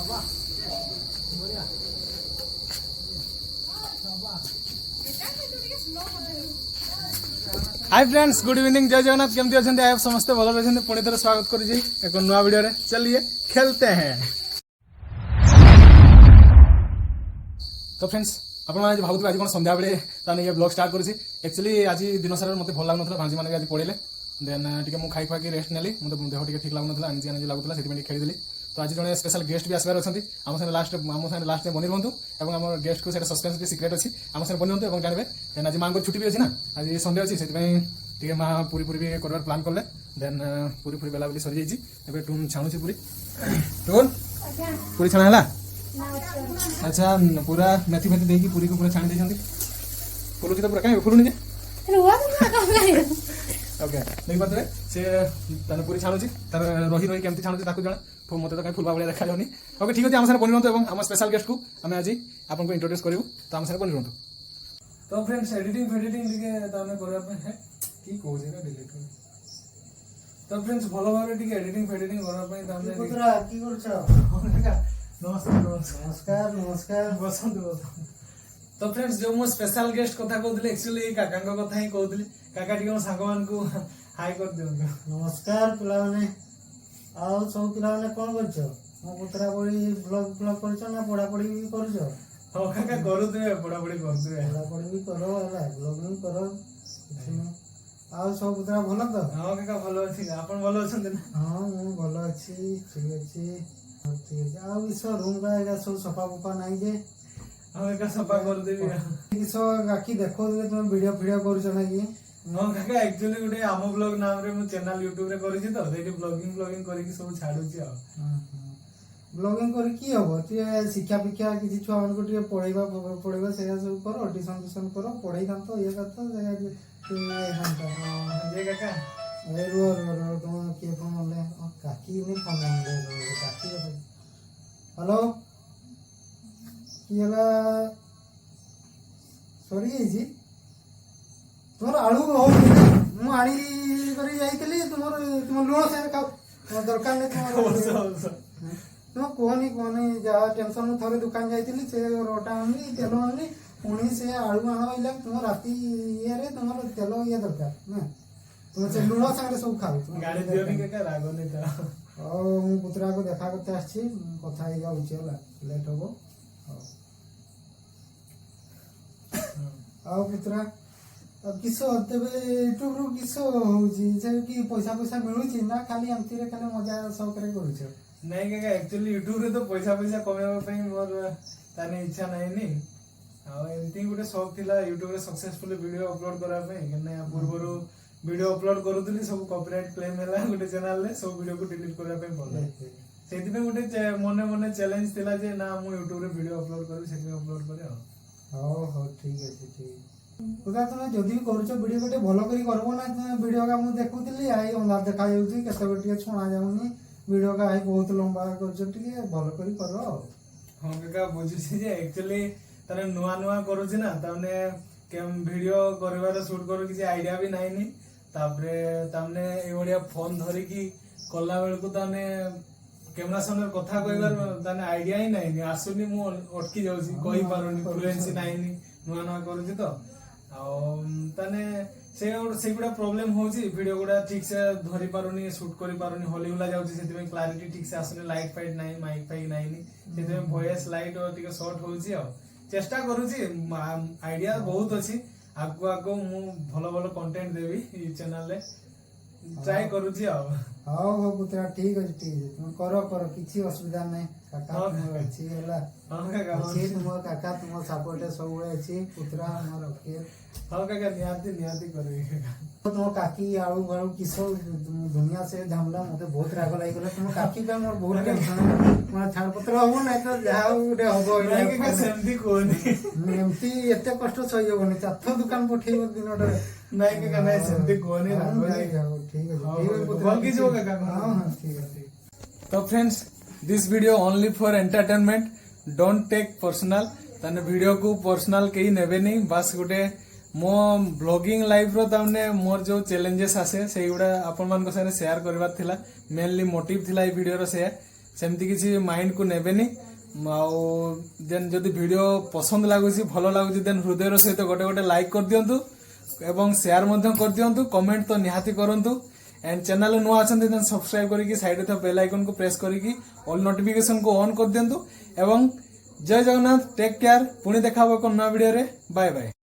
Hi friends, good evening, जय जगन्नाथ। केमती अच्छे आप समस्ते भल अच्छे पुणी थे स्वागत कर एक नुआ वीडियो रे। चलिए खेलते हैं। तो फ्रेंड्स आप भावुथे आज कौन संध्या बेले ये ब्लॉग स्टार्ट करुँची। एक्चुअली आज दिन सारा मत भल लगुन भांजी मैंने आज पड़े देन टी मुझे खाई खुआक रेस्ट नेली मतलब देह टी ठीक लगुना आनी आनी लगुला से खेली। तो आज जड़े स्पेशल गेस्ट भी आसबार अच्छा आम साथ लास्ट बनी रुहतु और आम गेस्ट को सस्पेंस सिक्रेट अच्छी आम साथ बनी रुहतु और जानवे देन आज माँ को छुट्टी भी अच्छी ना, आज संडे अच्छी से माँ पूरी पूरी भी कर प्लान कले देन पूरी पूरी बेला सरी जाइए टून छाणुची पूरी टून पूरी छाणा है। अच्छा पूरा मेथी फेथी देकी पूरी को पूरा छाणी देछंती फुलुची तो पूरा कहीं फुलुनी ओके नहीं बात से ताने पूरी छाणुची तार रही रही केमती छाणुची ताकू जणा तो मते तो कहीं फुलबा भाया देखा जाउनी। ओके ठीक अछि, आम साथ बनी रहंतु एवं आम स्पेशल गेस्ट को आम आज आपन को इंट्रोड्यूस करिवु तो आम साथ बनी रहंतु। तो फ्रेंड्स एडिटिंग टिके ताने करबा पे है की कहू जे डिलीट कर। तो फ्रेंड्स भलो भाबे टिके एडिटिंग करबा पे ताने पुत्रा की करछ। नमस्कार नमस्कार बसंत। तो फ्रेंड्स जो मो स्पेशल गेस्ट कथा कहउतले एक्चुअली काका कथा ही कहउतले काका टिके सांग मान को हाय कर दियो। नमस्कार पिला माने आउ सब पिला माने कोन करछ। मो पुत्रा बड़ी ब्लॉग करछ ना पढ़ा पढ़ी भी करछ। हो काका करू दे पढ़ा पढ़ी कर दे पढ़ा पढ़ी भी करो होला ब्लॉग भी करो। आउ सब पुत्रा भलो तो। हां काका भलो अछि, आपन भलो अछन ना। हां मु भलो अछि, ठीक अछि ठीक अछि। आउ इस रूम का एगा सब सफा बुफा नाही जे हां काका सफा कर देबी। इस गाकी देखो दे तुम वीडियो करछ ना की। हां काका एक्चुअली गुटे आमो ब्लॉग नाम रे मु चैनल YouTube रे करिछि तो सेठी ब्लॉगिंग करिकि सब छाडुछि। आ ब्लॉगिंग करी की हबो ती शिक्षा विख्या किछि छुआ मन को टी पढेबा से सब करो ट्यूशन करो पढाई काम तो ये करतो ये घंटा जे काका ए रो तुम के फोन ले काकी ने फोन ले काकी हेलो किला सॉरी जी तुम आलू हो मु आनी करी जाईतली तुम लुण से खाओ दरकार नहीं तुम कहनी जहाँ टेंशन थे दुकान जाइली से रोटा आनी तेल आनी पुणी से आलू आना तुम राति ये तुम तेल ये दरकार ना तुम से लुण सागे सब खाओ मु पुत्रा को देखा करते आसी कथा लेट हम आ पुत्रा किस तेरे यूट्यूब रू किस कि पैसा पैसा मिलूची ना खाली एमती खाली मजा शौक कर नहीं काका एक्चुअली यूट्यूब रे तो पैसा कमेबा पई मोर ताने इच्छा नहीं नी आ एमती गुटे शौक थिला यूट्यूब रे सक्सेसफुली वीडियो अपलोड करा पई कने पूर्वरु वीडियो अपलोड करूतली सब कॉपीराइट क्लेम होला गुटे चैनल रे सब वीडियो को डिलीट करा पई पड़ला सेति पे गुटे मने मने चैलेंज थिला जे ना मु यूट्यूब रे वीडियो अपलोड करू सेति अपलोड करे। हो ठीक है ठीक उदा तुम जदी करूछ वीडियो गोटे भलो करी करबो ना तुम वीडियो का मु देखुतली आई अंधार देखा जाउची केते गोटे छुणा जाउनी वीडियो का आई बहुत लंबा कर भल करी करो। हाँ काका बुझुछि जे एक्चुअली ताने नुआ नुआ करूछि ना ताने केम वीडियो करबार शूट करू किसी आईडिया भी नाही नी तापरे ताने ए ओडिया फोन धरि की कला बेल को ताने कैमरा सामने कथा कहबार ताने आईडिया ही नाही नी आसुनी मु अटकी जाउछि कहि पारुनी फ्लुएंसी नाही नी नुआ नुआ करूछि तो ताने से गुड़ा प्रॉब्लम होची वीडियो गुड़ा ठीक से धरी पारुनी शूट करि पारुनी हॉली हुला जाउची सेति में क्लैरिटी ठीक से आसुनी लाइट फाइट नाही माइक फाइक नाही नी सेति में वॉइस लाइट और टिके शॉर्ट होची आ चेष्टा करूची आईडिया बहुत अछि आगो आगो मु भलो भलो कंटेंट देबी ई चैनल रे ट्राई करूची आ हां हो पुत्रा ठीक अछि तुम करो करो किछि असुविधा नै काका तुम अछि होला हां काका अछि तुम काका तुम सपोर्ट सब अछि पुत्रा हमर ओके हां काका नियाती करबी तुम काकी आलू बालू किस दुनिया से झामला मते बहुत राग लागिला तुम काकी पे मोर बहुत टेंशन मोर छाड़ पत्र हो नै तो जाओ उडे होबो नै के सेमती कोनी एमती एते कष्ट सही होबनी चाथ दुकान पठेइबो दिनटा नै के नै सेमती कोनी राग नै जाओ ठीक है बल्कि जो काका हां हां ठीक है। तो friends this video only for entertainment don't take personal ताने वीडियो को पर्सनल केही नेबे नहीं बस गुटे मो ब्लॉगिंग लाइफ रो ताने मोर जो चैलेंजेस आसे सेही गुडा आपन मान को सारे शेयर करबार थिला मेनली मोटिव थिला ए वीडियो रो से सेमती किसी माइंड को नेबेनी आउ देन जदि वीडियो पसंद लागुची भल लागुची देन हृदय सहित गोटे गोटे लाइक कर दियंतु एवं शेयर मध्य कर दियंतु कमेंट तो निहाती करंतु एंड चैनल नुआ अछंती देन सब्सक्राइब करिकी साइड थे बेल आइकन को प्रेस करिकी ऑल नोटिफिकेशन को ऑन कर दियंतु एवं जय जगन्नाथ टेक केयर पुणी देखा एक नया वीडियो रे बाय बाय।